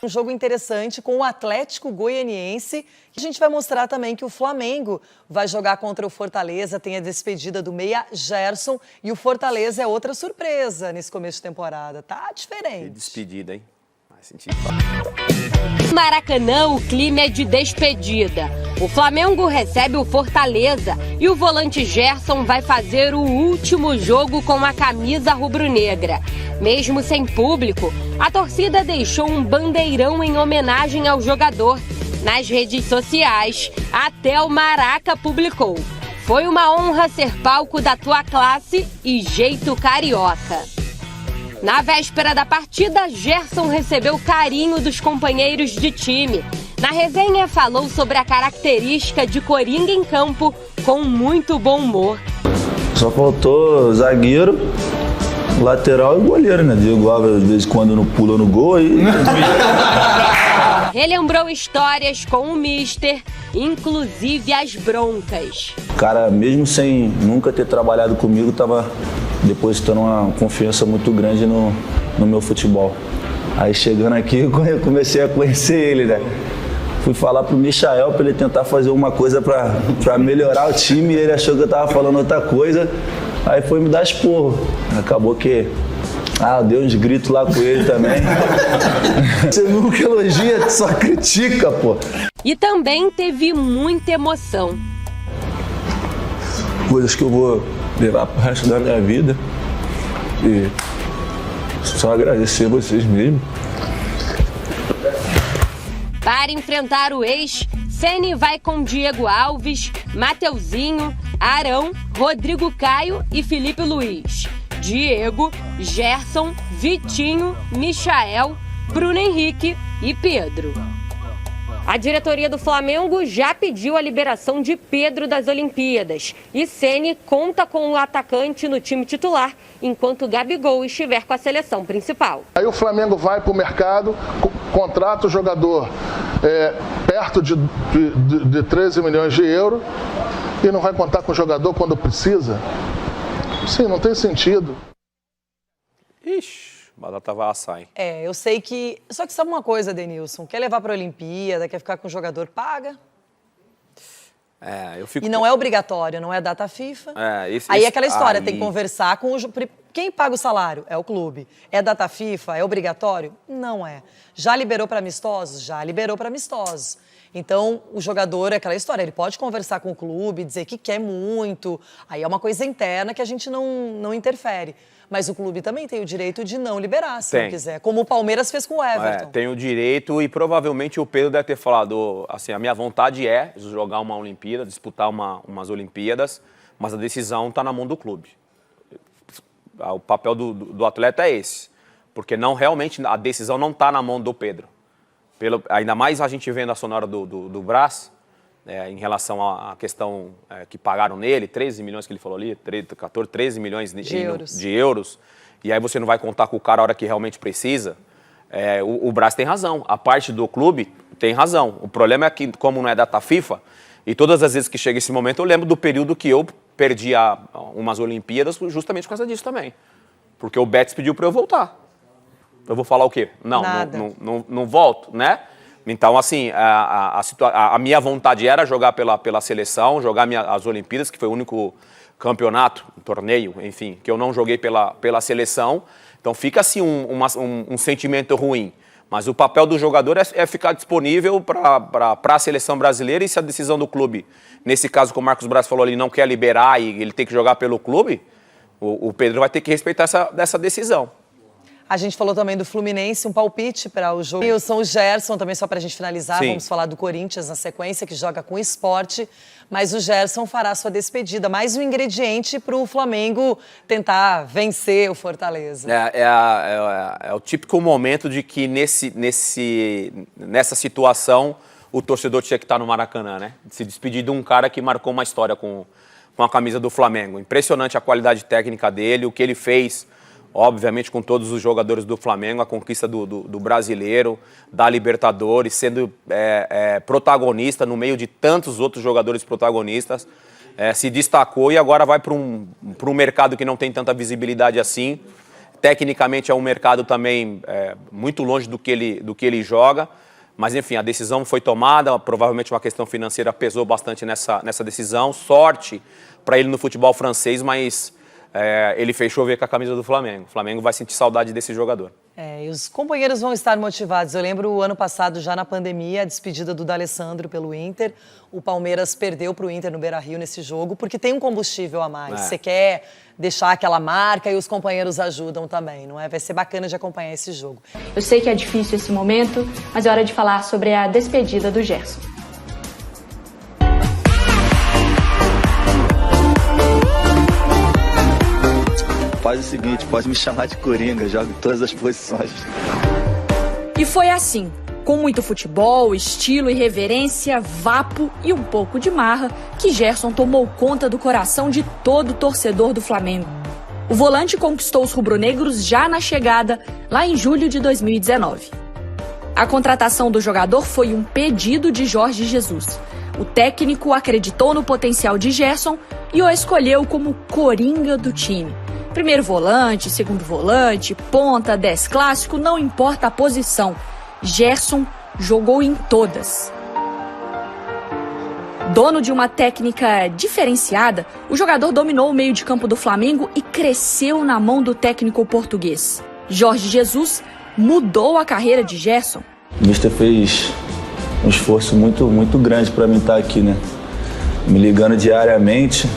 Um jogo interessante com o Atlético Goianiense. A gente vai mostrar também que o Flamengo vai jogar contra o Fortaleza. Tem a despedida do meia Gerson. E o Fortaleza é outra surpresa nesse começo de temporada. Tá diferente. Que despedida, hein? Vai sentir. Maracanã, o clima é de despedida. O Flamengo recebe o Fortaleza e o volante Gerson vai fazer o último jogo com a camisa rubro-negra. Mesmo sem público, a torcida deixou um bandeirão em homenagem ao jogador. Nas redes sociais, até o Maraca publicou: "Foi uma honra ser palco da tua classe e jeito carioca." Na véspera da partida, Gerson recebeu o carinho dos companheiros de time. Na resenha, falou sobre a característica de Coringa em campo, com muito bom humor. Só faltou zagueiro, lateral e goleiro, né? Diego Alves, às vezes, quando não pula no gol, aí... Relembrou histórias com o Mister, inclusive as broncas. O cara, mesmo sem nunca ter trabalhado comigo, tava depositando uma confiança muito grande no meu futebol. Aí chegando aqui, eu comecei a conhecer ele, né? Fui falar pro Michael para ele tentar fazer uma coisa para melhorar o time, e ele achou que eu tava falando outra coisa, aí foi me dar esporro. Acabou que... eu dei uns gritos lá com ele também. Você nunca elogia, só critica, pô. E também teve muita emoção. Coisas que eu vou levar pro resto da minha vida. E só agradecer vocês mesmo. Para enfrentar o ex, Ceni vai com Diego Alves, Mateuzinho, Arão, Rodrigo Caio e Felipe Luiz. Diego, Gerson, Vitinho, Michael, Bruno Henrique e Pedro. A diretoria do Flamengo já pediu a liberação de Pedro das Olimpíadas. E Ceni conta com o atacante no time titular, enquanto Gabigol estiver com a seleção principal. Aí o Flamengo vai para o mercado, contrata o jogador perto de 13 milhões de euros e não vai contar com o jogador quando precisa? Sim, não tem sentido. Ixi, batata vai assar, hein? Eu sei que... Só que sabe uma coisa, Denilson? Quer levar para a Olimpíada, quer ficar com o jogador, paga. Eu fico... E não é obrigatório, não é data FIFA. Aí é aquela história, tem que conversar com o... Quem paga o salário? É o clube. É data FIFA? É obrigatório? Não é. Já liberou para amistosos? Já liberou para amistosos. Então, o jogador é aquela história, ele pode conversar com o clube, dizer que quer muito, aí é uma coisa interna que a gente não interfere. Mas o clube também tem o direito de não liberar, se não quiser, como o Palmeiras fez com o Everton. Tem o direito e provavelmente o Pedro deve ter falado, assim, a minha vontade é jogar uma Olimpíada, disputar umas Olimpíadas, mas a decisão está na mão do clube. O papel do atleta é esse, porque realmente a decisão não está na mão do Pedro. Ainda mais a gente vendo a sonora do Brás, em relação à questão que pagaram nele, 13 milhões que ele falou ali, 13 milhões de euros, e aí você não vai contar com o cara a hora que realmente precisa, o Brás tem razão, a parte do clube tem razão. O problema é que, como não é data FIFA, e todas as vezes que chega esse momento, eu lembro do período que eu perdi umas Olimpíadas justamente por causa disso também, porque o Betis pediu para eu voltar. Eu vou falar o quê? Não volto, né? Então, assim, a minha vontade era jogar pela seleção, jogar as Olimpíadas, que foi o único campeonato, torneio, enfim, que eu não joguei pela seleção. Então, fica, assim, um sentimento ruim. Mas o papel do jogador é ficar disponível para a seleção brasileira, e se a decisão do clube, nesse caso, como o Marcos Braz falou, ele não quer liberar e ele tem que jogar pelo clube, o Pedro vai ter que respeitar essa decisão. A gente falou também do Fluminense, um palpite para o jogo. E o Gerson, também só para a gente finalizar, Sim. Vamos falar do Corinthians na sequência, que joga com o Sport, mas o Gerson fará sua despedida. Mais um ingrediente para o Flamengo tentar vencer o Fortaleza. É o típico momento de que nessa situação o torcedor tinha que estar no Maracanã, né? Se despedir de um cara que marcou uma história com a camisa do Flamengo. Impressionante a qualidade técnica dele, o que ele fez, obviamente com todos os jogadores do Flamengo, a conquista do brasileiro, da Libertadores, sendo protagonista no meio de tantos outros jogadores protagonistas, se destacou e agora vai para um mercado que não tem tanta visibilidade assim. Tecnicamente é um mercado também muito longe do que ele joga. Mas, enfim, a decisão foi tomada, provavelmente uma questão financeira pesou bastante nessa decisão. Sorte para ele no futebol francês, mas ele fez chover com a camisa do Flamengo. O Flamengo vai sentir saudade desse jogador. E os companheiros vão estar motivados. Eu lembro o ano passado, já na pandemia, a despedida do D'Alessandro pelo Inter. O Palmeiras perdeu para o Inter no Beira-Rio nesse jogo, porque tem um combustível a mais. Você quer deixar aquela marca e os companheiros ajudam também, não é? Vai ser bacana de acompanhar esse jogo. Eu sei que é difícil esse momento, mas é hora de falar sobre a despedida do Gerson. Faz o seguinte, pode me chamar de Coringa, jogo em todas as posições. E foi assim, com muito futebol, estilo, irreverência, vapo e um pouco de marra, que Gerson tomou conta do coração de todo torcedor do Flamengo. O volante conquistou os rubro-negros já na chegada, lá em julho de 2019. A contratação do jogador foi um pedido de Jorge Jesus. O técnico acreditou no potencial de Gerson e o escolheu como coringa do time. Primeiro volante, segundo volante, ponta, 10 clássico, não importa a posição. Gerson jogou em todas. Dono de uma técnica diferenciada, o jogador dominou o meio de campo do Flamengo e cresceu na mão do técnico português. Jorge Jesus mudou a carreira de Gerson. O Mister fez um esforço muito grande para mim estar aqui, né? Me ligando diariamente,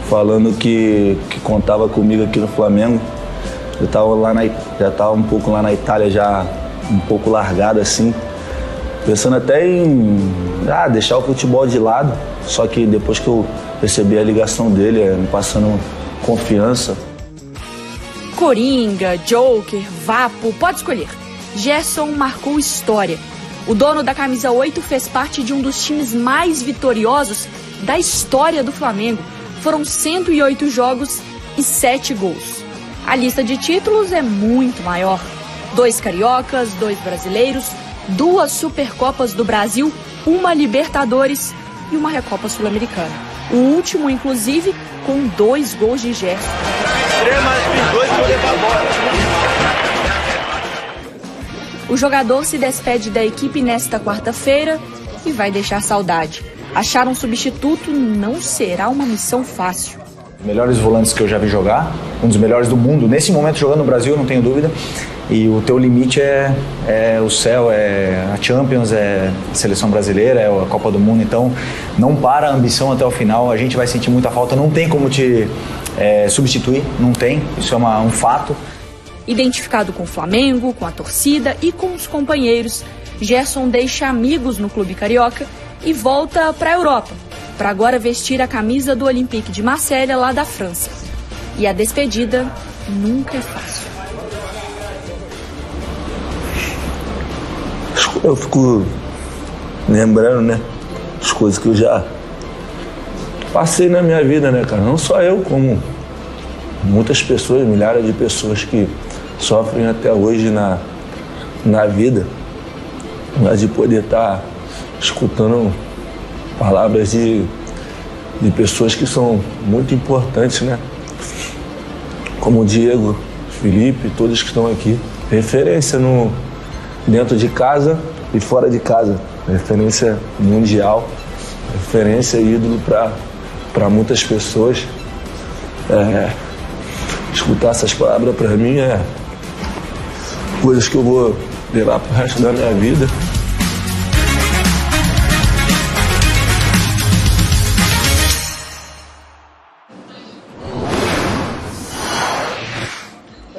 falando que contava comigo aqui no Flamengo. Eu já estava um pouco lá na Itália, já um pouco largado assim, pensando até em deixar o futebol de lado. Só que depois que eu recebi a ligação dele, me passando confiança. Coringa, Joker, Vapo, pode escolher. Gerson marcou história. O dono da camisa 8 fez parte de um dos times mais vitoriosos da história do Flamengo. Foram 108 jogos e 7 gols. A lista de títulos é muito maior. 2 cariocas, 2 brasileiros, 2 Supercopas do Brasil, 1 Libertadores e 1 Recopa Sul-Americana. O último, inclusive, com 2 gols de Gerson. O jogador se despede da equipe nesta quarta-feira e vai deixar saudade. Achar um substituto não será uma missão fácil. Melhores volantes que eu já vi jogar, um dos melhores do mundo, nesse momento jogando no Brasil, não tenho dúvida. E o teu limite é o céu, é a Champions, é a seleção brasileira, é a Copa do Mundo. Então não para a ambição até o final, a gente vai sentir muita falta, não tem como te substituir, não tem, isso é um fato. Identificado com o Flamengo, com a torcida e com os companheiros, Gerson deixa amigos no clube carioca e volta para a Europa, para agora vestir a camisa do Olympique de Marselha, lá da França. E a despedida nunca é fácil. Eu fico lembrando, né, as coisas que eu já passei na minha vida, né, cara? Não só eu, como muitas pessoas, milhares de pessoas que sofrem até hoje na vida, mas de poder estar escutando palavras de pessoas que são muito importantes, né? Como o Diego, Felipe, todos que estão aqui. Referência dentro de casa e fora de casa. Referência mundial, referência ídolo para muitas pessoas. Escutar essas palavras para mim é coisas que eu vou levar pro resto da minha vida.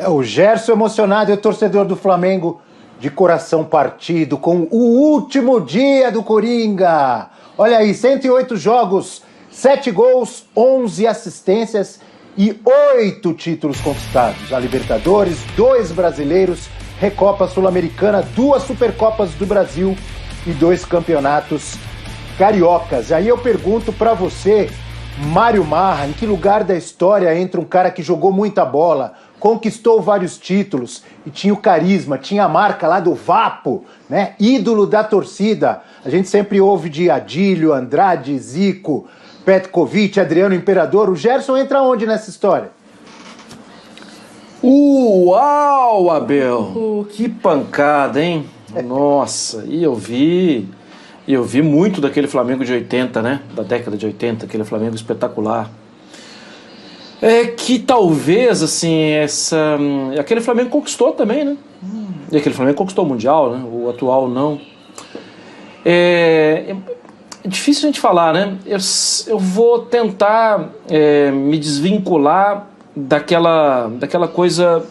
O Gerson emocionado, é o torcedor do Flamengo de coração partido com o último dia do Coringa. Olha aí, 108 jogos, 7 gols, 11 assistências e 8 títulos conquistados. A Libertadores, 2 brasileiros, Recopa Sul-Americana, 2 Supercopas do Brasil e 2 campeonatos cariocas. Aí eu pergunto pra você, Mário Marra, em que lugar da história entra um cara que jogou muita bola, conquistou vários títulos e tinha o carisma, tinha a marca lá do Vapo, né? Ídolo da torcida. A gente sempre ouve de Adílio, Andrade, Zico, Petkovic, Adriano Imperador. O Gerson entra onde nessa história? Uau, Abel! Que pancada, hein? Nossa, e eu vi muito daquele Flamengo de 80, né? Da década de 80, aquele Flamengo espetacular. É que talvez, assim, aquele Flamengo conquistou também, né? E aquele Flamengo conquistou o Mundial, né? O atual não. É difícil a gente falar, né? Eu vou tentar me desvincular daquela coisa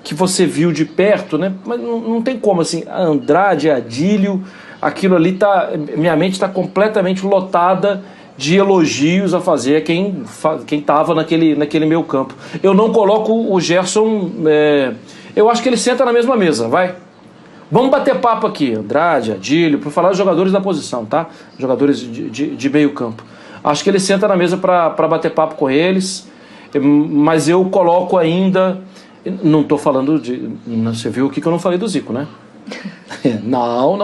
que você viu de perto, né? Mas não tem como, assim, Andrade, Adílio, aquilo ali minha mente está completamente lotada de elogios a fazer a quem estava naquele meio campo. Eu não coloco o Gerson, eu acho que ele senta na mesma mesa, vai. Vamos bater papo aqui, Andrade, Adílio, para falar dos jogadores da posição, tá? Jogadores de meio campo. Acho que ele senta na mesa para bater papo com eles, mas eu coloco ainda... Não estou falando de... Você viu o que eu não falei do Zico, né? Não.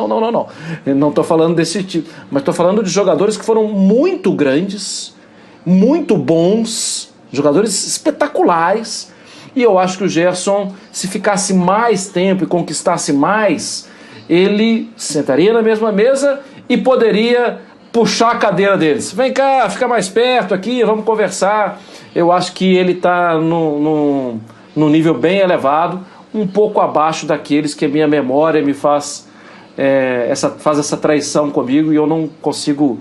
Não estou falando desse tipo. Mas estou falando de jogadores que foram muito grandes, muito bons, jogadores espetaculares. E eu acho que o Gerson, se ficasse mais tempo e conquistasse mais, ele sentaria na mesma mesa e poderia puxar a cadeira deles. Vem cá, fica mais perto aqui, vamos conversar. Eu acho que ele está num nível bem elevado, um pouco abaixo daqueles que a minha memória me faz essa traição comigo, e eu não consigo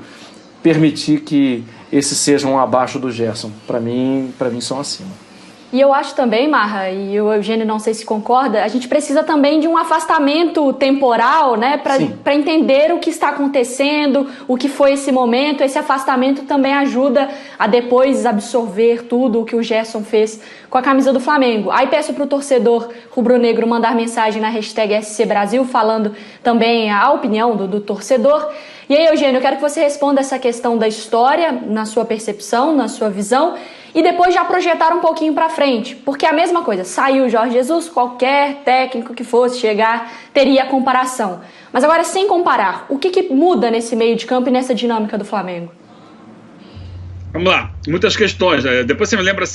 permitir que esses sejam abaixo do Gerson. Para mim são acima. E eu acho também, Marra, e o Eugênio não sei se concorda, a gente precisa também de um afastamento temporal, né, para entender o que está acontecendo, o que foi esse momento. Esse afastamento também ajuda a depois absorver tudo o que o Gerson fez com a camisa do Flamengo. Aí peço para o torcedor rubro-negro mandar mensagem na hashtag SC Brasil, falando também a opinião do torcedor. E aí, Eugênio, eu quero que você responda essa questão da história, na sua percepção, na sua visão, e depois já projetar um pouquinho para frente, porque é a mesma coisa, saiu o Jorge Jesus, qualquer técnico que fosse chegar teria a comparação. Mas agora, sem comparar, o que muda nesse meio de campo e nessa dinâmica do Flamengo? Vamos lá, muitas questões, depois você me lembra